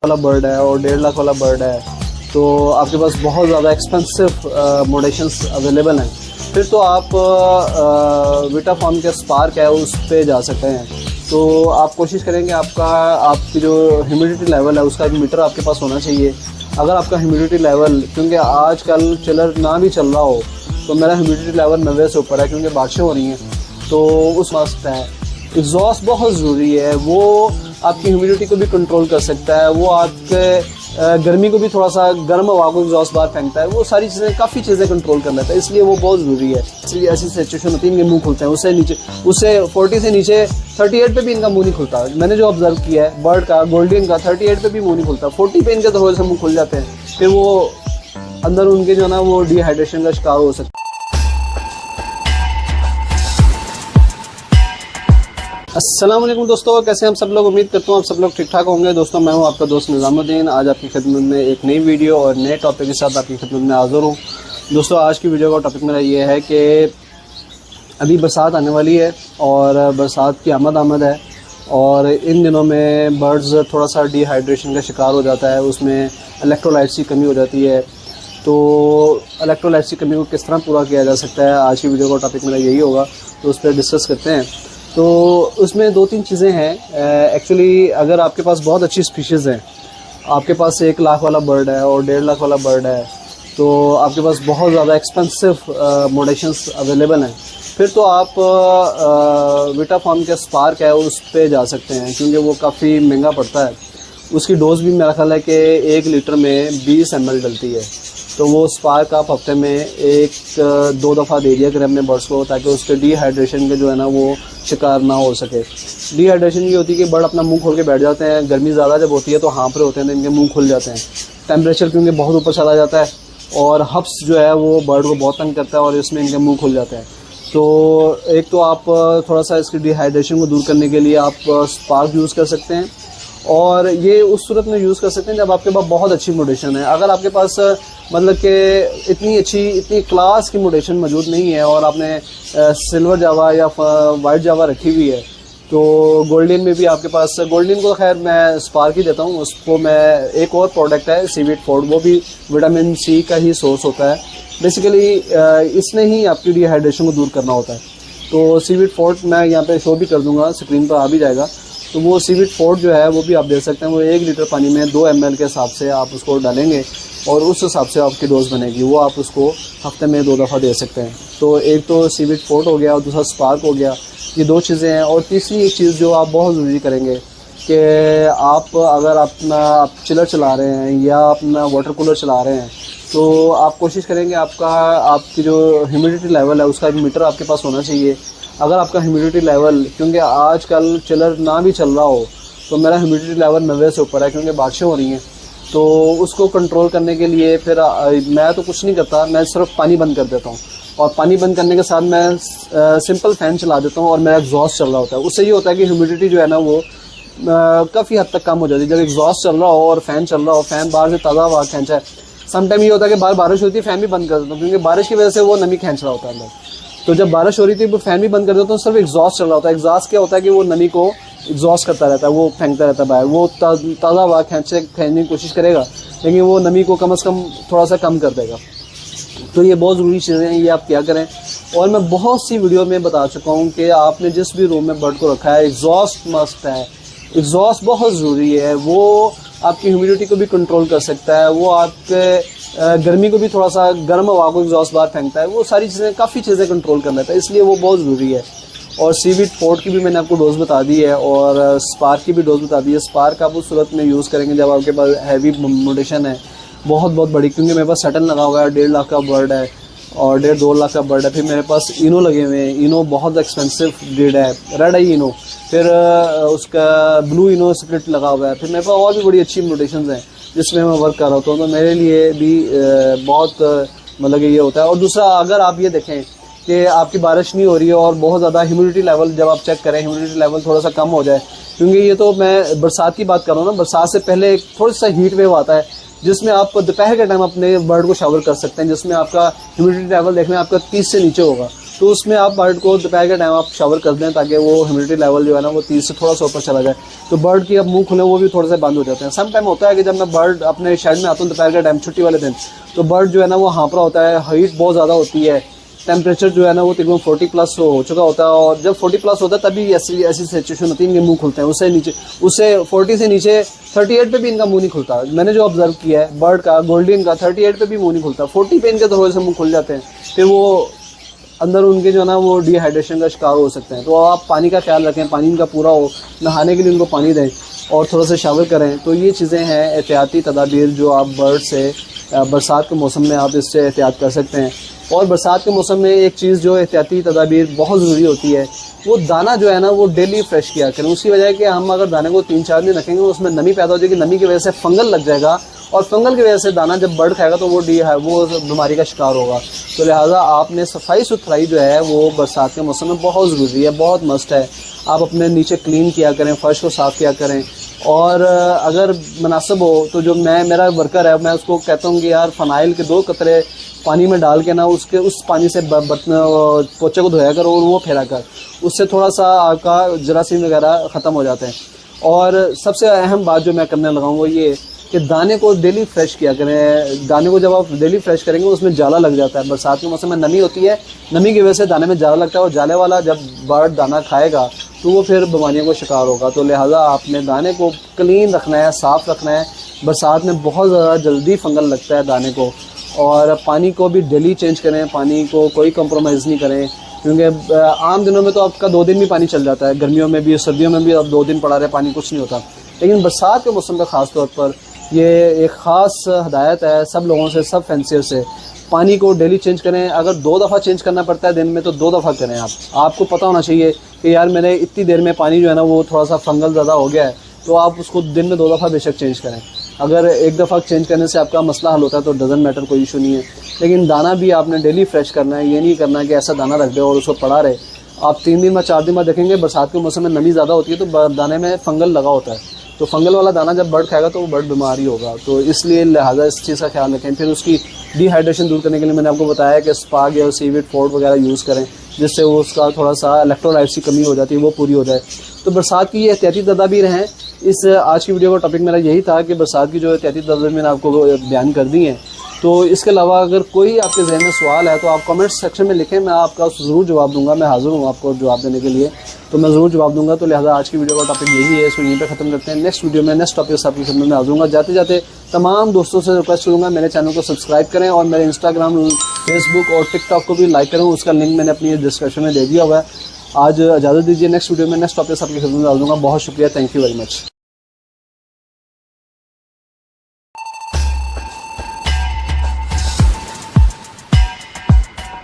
वाला बर्ड है और 1.5 लाख वाला बर्ड है, तो आपके पास बहुत ज़्यादा एक्सपेंसिव मोडेशंस अवेलेबल हैं, फिर तो आप विटाफॉर्म के स्पार्क है उस पे जा सकते हैं। तो आप कोशिश करेंगे आपकी जो ह्यूमिडिटी लेवल है उसका एक मीटर आपके पास होना चाहिए। अगर आपका ह्यूमिडिटी लेवल, क्योंकि आजकल चिलर ना भी चल रहा हो तो मेरा ह्यूमिडिटी लेवल 90 से ऊपर है क्योंकि बारिशें हो रही हैं, तो उस मस्त है। एग्जॉस्ट बहुत ज़रूरी है, वो आपकी ह्यूमिडिटी को भी कंट्रोल कर सकता है, वो आपके गर्मी को भी थोड़ा सा गर्म हवा को एग्जॉस्ट बाहर फेंकता है, वो सारी चीज़ें काफ़ी चीज़ें कंट्रोल कर लेता है, इसलिए वो बहुत ज़रूरी है। इसलिए ऐसी सिचुएशन होती है इनके मुँह खुलते हैं, उससे 40 से नीचे 38 पे भी इनका मुँह नहीं खुलता। मैंने जो ऑब्जर्व किया है बर्ड का, गोल्डन का 38 पे भी मुँह नहीं खुलता, 40 पे इनके थोड़े से मुँह खुल जाते हैं, फिर वो अंदर उनके जो है ना वो डिहाइड्रेशन का शिकार हो सकता है। अस्सलाम वालेकुम दोस्तों, कैसे हम सब लोग, उम्मीद करता हूँ आप सब लोग ठीक ठाक होंगे। दोस्तों मैं हूँ आपका दोस्त निज़ामुद्दीन, आज आपकी खिदमत में एक नई वीडियो और नए टॉपिक के साथ आपकी खिदमत में हाज़िर हूँ। दोस्तों आज की वीडियो का टॉपिक मेरा ये है कि अभी बरसात आने वाली है और बरसात की आमद है, और इन दिनों में बर्ड्स थोड़ा सा डिहाइड्रेशन का शिकार हो जाता है, उसमें इलेक्ट्रोलाइट्स की कमी हो जाती है। तो इलेक्ट्रोलाइट्स की कमी को किस तरह पूरा किया जा सकता है, आज की वीडियो का टॉपिक मेरा यही होगा, तो उस पर डिस्कस करते हैं। तो उसमें 2-3 चीज़ें हैं एक्चुअली। अगर आपके पास बहुत अच्छी स्पीशीज़ हैं, आपके पास 1 लाख वाला बर्ड है और 1.5 लाख वाला बर्ड है, तो आपके पास बहुत ज़्यादा एक्सपेंसिव मोडेशंस अवेलेबल हैं, फिर तो आप विटाफॉर्म के स्पार्क है उस पे जा सकते हैं, क्योंकि वो काफ़ी महंगा पड़ता है। उसकी डोज भी मेरा ख्याल है कि 1 लीटर में 20 ml डलती है, तो वो स्पार्क आप हफ्ते में 1-2 दफ़ा दे दिया करें अपने बर्ड्स को, ताकि उसके डिहाइड्रेशन के जो है ना वो शिकार ना हो सके। डिहाइड्रेशन ये होती है कि बर्ड अपना मुंह खोल के बैठ जाते हैं, गर्मी ज़्यादा जब होती है तो हाँफ रहे होते हैं तो इनके मुंह खुल जाते हैं, टेम्परेचर क्योंकि बहुत ऊपर चला जाता है और हब्स जो है वो बर्ड को बहुत तंग करता है और इसमें इनके मुँह खुल जाते हैं। तो एक तो आप थोड़ा सा इसकी डिहाइड्रेशन को दूर करने के लिए आप स्पार्क यूज़ कर सकते हैं, और ये उस सूरत में यूज़ कर सकते हैं जब आपके पास बहुत अच्छी मोडेशन है। अगर आपके पास मतलब कि इतनी क्लास की मोडेशन मौजूद नहीं है और आपने सिल्वर जावा या वाइट जावा रखी हुई है, तो गोल्डन में भी आपके पास, गोल्डन को खैर मैं स्पार्क ही देता हूँ, उसको मैं एक और प्रोडक्ट है सीवीड फोर्ड, वो भी विटामिन सी का ही सोर्स होता है। बेसिकली इसने ही आपकी डिहाइड्रेशन को दूर करना होता है। तो सीवीड फोर्ड मैं यहाँ पे शो भी कर दूँगा, स्क्रीन पर आ भी जाएगा। तो वो सीवीड फोर्ड जो है वो भी आप दे सकते हैं, वो 1 लीटर पानी में 2 ml के हिसाब से आप उसको डालेंगे और उस हिसाब से आपकी डोज बनेगी, वो आप उसको हफ्ते में 2 दफ़ा दे सकते हैं। तो एक तो सीवीड फोर्ड हो गया और दूसरा स्पार्क हो गया, ये 2 चीज़ें हैं। और तीसरी एक चीज़ जो आप बहुत ज़रूरी करेंगे कि अगर आप चिलर चला रहे हैं या अपना वाटर कूलर चला रहे हैं, तो आप कोशिश करेंगे आपकी जो ह्यूमिडिटी लेवल है उसका एक मीटर आपके पास होना चाहिए। अगर आपका ह्यूमिडिटी लेवल, क्योंकि आजकल चिलर ना भी चल रहा हो तो मेरा ह्यूमिडिटी लेवल 90 से ऊपर है क्योंकि बारिशें हो रही हैं, तो उसको कंट्रोल करने के लिए फिर मैं तो कुछ नहीं करता, मैं सिर्फ पानी बंद कर देता हूँ, और पानी बंद करने के साथ मैं सिंपल फ़ैन चला देता हूँ और मेरा एग्जॉस्ट चल रहा होता है। उससे ये होता है कि ह्यूमिडिटी जो है ना वो काफ़ी हद तक कम हो जाती है। जब एग्जॉस्ट चल रहा हो और फ़ैन चल रहा हो, फ़ैन बाहर से ताज़ा हवा खींचा है, समटाइम ये होता है कि बाहर बारिश होती है, फ़ैन भी बंद कर देता हूँ, क्योंकि बारिश की वजह से वो नमी खींच रहा होता है अंदर। तो जब बारिश हो रही थी वो फ़ैन भी बंद कर देता हूँ, सिर्फ एग्जॉस्ट चल रहा होता है। एग्जॉस्ट क्या होता है कि वो नमी को एग्जॉस्ट करता रहता है, वो फेंकता रहता है बाहर, वो ताज़ा हवा खींचने की कोशिश करेगा, लेकिन वो नमी को कम से कम थोड़ा सा कम कर देगा। तो ये बहुत ज़रूरी चीज़ें हैं, ये आप क्या करें। और मैं बहुत सी वीडियो में बता चुका हूँ कि आपने जिस भी रूम में बर्ड को रखा है, एग्जॉस्ट मस्ट है, एग्जॉस्ट बहुत ज़रूरी है, वो आपकी ह्यूमिडिटी को भी कंट्रोल कर सकता है, वो आपके गर्मी को भी थोड़ा सा गर्म हवा को एग्जॉस्ट बाहर फेंकता है, वो सारी चीज़ें काफ़ी चीज़ें कंट्रोल कर लेता है, इसलिए वो बहुत ज़रूरी है। और सीवीड फोर्ड की भी मैंने आपको डोज बता दी है और स्पार्क की भी डोज बता दी है। स्पार्क आप उस सूरत में यूज़ करेंगे जब आपके पास हैवी मोडेशन है, बहुत बड़ी, क्योंकि मेरे पास सटन लगा हुआ है, 1.5 लाख का बर्ड है और 1.5-2 लाख का बर्ड है। फिर मेरे पास इनो लगे हुए हैं, इनो बहुत एक्सपेंसिव ब्रीड है, रेड आई इनो, फिर उसका ब्लू इनो स्प्लिट लगा हुआ है, फिर मेरे पास और भी बड़ी अच्छी मोडेशन हैं जिसमें मैं वर्क कर रहा हूँ, तो मेरे लिए भी बहुत मतलब ये होता है। और दूसरा, अगर आप ये देखें कि आपकी बारिश नहीं हो रही है और बहुत ज़्यादा ह्यूमिडिटी लेवल, जब आप चेक करें ह्यूमिडिटी लेवल थोड़ा सा कम हो जाए, क्योंकि ये तो मैं बरसात की बात कर रहा हूँ ना, बरसात से पहले एक थोड़ा सा हीट वेव आता है जिसमें आप दोपहर के टाइम अपने बर्ड को शावर कर सकते हैं, जिसमें आपका ह्यूमिडिटी लेवल देखने आपका 30 से नीचे होगा, तो उसमें आप बर्ड को दोपहर के टाइम आप शावर कर दें ताकि वो ह्यूमिडिटी लेवल जो है ना वो 30 से थोड़ा सा ऊपर चला जाए। तो बर्ड की अब मुंह खुले वो भी थोड़े से बंद हो जाते हैं। सम टाइम होता है कि जब मैं बर्ड अपने शेड में आता हूँ दोपहर के टाइम छुट्टी वाले दिन, तो बर्ड जो है ना वो हाँफ रहा होता है, हीट बहुत ज़्यादा होती है, टेम्परेचर जो है ना वो तकरीबन 40 प्लस हो चुका होता है। और जब 40 प्लस होता है तभी ऐसी सिचुएशन होती है, इनके मुंह खुलते हैं। उससे 40 से नीचे 38 पे भी इनका मुंह नहीं खुलता। मैंने जो ऑब्जर्व किया है बर्ड का, गोल्डन का 38 पे भी मुंह नहीं खुलता, 40 पे इनके थोड़े से मुंह खुल जाते हैं। फिर वो अंदर उनके जो है ना वो डिहाइड्रेशन का शिकार हो सकते हैं। तो आप पानी का ख्याल रखें, पानी इनका पूरा हो, नहाने के लिए उनको पानी दें और थोड़ा सा शावर करें। तो ये चीज़ें हैं एहतियाती तदाबीर जो आप बर्ड से बरसात के मौसम में आप इससे एहतियात कर सकते हैं। और बरसात के मौसम में एक चीज़ जो एहतियाती तदाबीर बहुत ज़रूरी होती है, वो दाना जो है ना वो डेली फ्रेश किया करें। उसकी वजह है कि हम अगर दाने को 3-4 दिन रखेंगे उसमें नमी पैदा हो जाएगी, नमी की वजह से फंगल लग जाएगा और फंगल की वजह से दाना जब बर्ड खाएगा तो वो बीमारी का शिकार होगा। तो लिहाजा आपने सफाई सुथराई जो है वो बरसात के मौसम में बहुत ज़रूरी है, बहुत मस्ट है। आप अपने नीचे क्लीन किया करें, फर्श को साफ़ किया करें। और अगर मुनासिब हो तो जो मेरा वर्कर है मैं उसको कहता हूँ कि यार फ़नाइल के 2 कतरे पानी में डाल के ना उस पानी से बर्तन पोचे को धोया कर और वो फेरा कर, उससे थोड़ा सा आपका जरासीम वगैरह ख़त्म हो जाते हैं। और सबसे अहम बात जो मैं करने लगा हूँ वो ये कि दाने को डेली फ्रेश किया करें। दाने को जब आप डेली फ्रेश करेंगे उसमें जाला लग जाता है। बरसात के मौसम में नमी होती है, नमी की वजह से दाने में जाला लगता है और जाले वाला जब बर्ड दाना खाएगा तो वो फिर बीमारियों का शिकार होगा। तो लिहाजा आपने दाने को क्लीन रखना है, साफ़ रखना है। बरसात में बहुत ज़्यादा जल्दी फंगल लगता है दाने को। और पानी को भी डेली चेंज करें, पानी को कोई कंप्रोमाइज़ नहीं करें, क्योंकि आम दिनों में तो आपका 2 दिन भी पानी चल जाता है, गर्मियों में भी सर्दियों में भी आप 2 दिन पड़ा रहे पानी कुछ नहीं होता। लेकिन बरसात के मौसम में ख़ास तौर पर ये एक ख़ास हदायत है सब लोगों से, सब फैंसियर से, पानी को डेली चेंज करें। अगर 2 दफ़ा चेंज करना पड़ता है दिन में तो 2 दफ़ा करें। आपको पता होना चाहिए कि यार मेरे इतनी देर में पानी जो है ना वो थोड़ा सा फंगल ज़्यादा हो गया है, तो आप उसको दिन में 2 दफ़ा बेशक चेंज करें। अगर 1 दफ़ा चेंज करने से आपका मसला हल होता है तो डजन मैटर, कोई इशू नहीं है। लेकिन दाना भी आपने डेली फ्रेश करना है, ये नहीं करना कि ऐसा दाना रख दे और उसको पड़ा रहे। आप 3 दिन में 4 दिन में देखेंगे बरसात के मौसम में नमी ज़्यादा होती है तो दाने में फंगल लगा होता है, तो फंगल वाला दाना जब बर्ड खाएगा तो वो बर्ड बीमारी होगा। तो इसलिए लिहाजा इस चीज़ का ख्याल रखें। फिर उसकी डिहाइड्रेशन दूर करने के लिए मैंने आपको बताया कि स्पार्क या सीवीड फोर्ड वगैरह यूज़ करें, जिससे वो उसका थोड़ा सा इलेक्ट्रोलाइट्स की कमी हो जाती है वो पूरी हो जाए। तो बरसात की ये एहतियाती तदाबीर हैं। इस आज की वीडियो का टॉपिक मेरा यही था कि बरसात की जो एहतियाती तदाबीर मैंने आपको बयान कर दी हैं। तो इसके अलावा अगर कोई आपके जहन में सवाल है तो आप कमेंट सेक्शन में लिखें, मैं आपका ज़रूर जवाब दूंगा। मैं हाज़िर हूँ आपको जवाब देने के लिए, तो मैं ज़रूर जवाब दूंगा। तो लिहाजा आज की वीडियो का टॉपिक यही है, इसको यहीं पे ख़त्म करते हैं। नेक्स्ट वीडियो में नेक्स्ट टॉपिक से आपकी खिदमत में हाज़िर हूँगा। जाते जाते तमाम दोस्तों से रिक्वेस्ट करूँगा मेरे चैनल को सब्सक्राइब करें और मेरे इंस्टाग्राम, फेसबुक और टिकटॉक को भी लाइक करें। उसका लिंक मैंने अपनी डिस्क्रिप्शन में दे दिया हुआ है। आज इजाज़त दीजिए, नेक्स्ट वीडियो में नेक्स्ट टॉपिक से आपकी खिदमत में हाज़िर हूँगा। बहुत शुक्रिया, थैंक यू वेरी मच।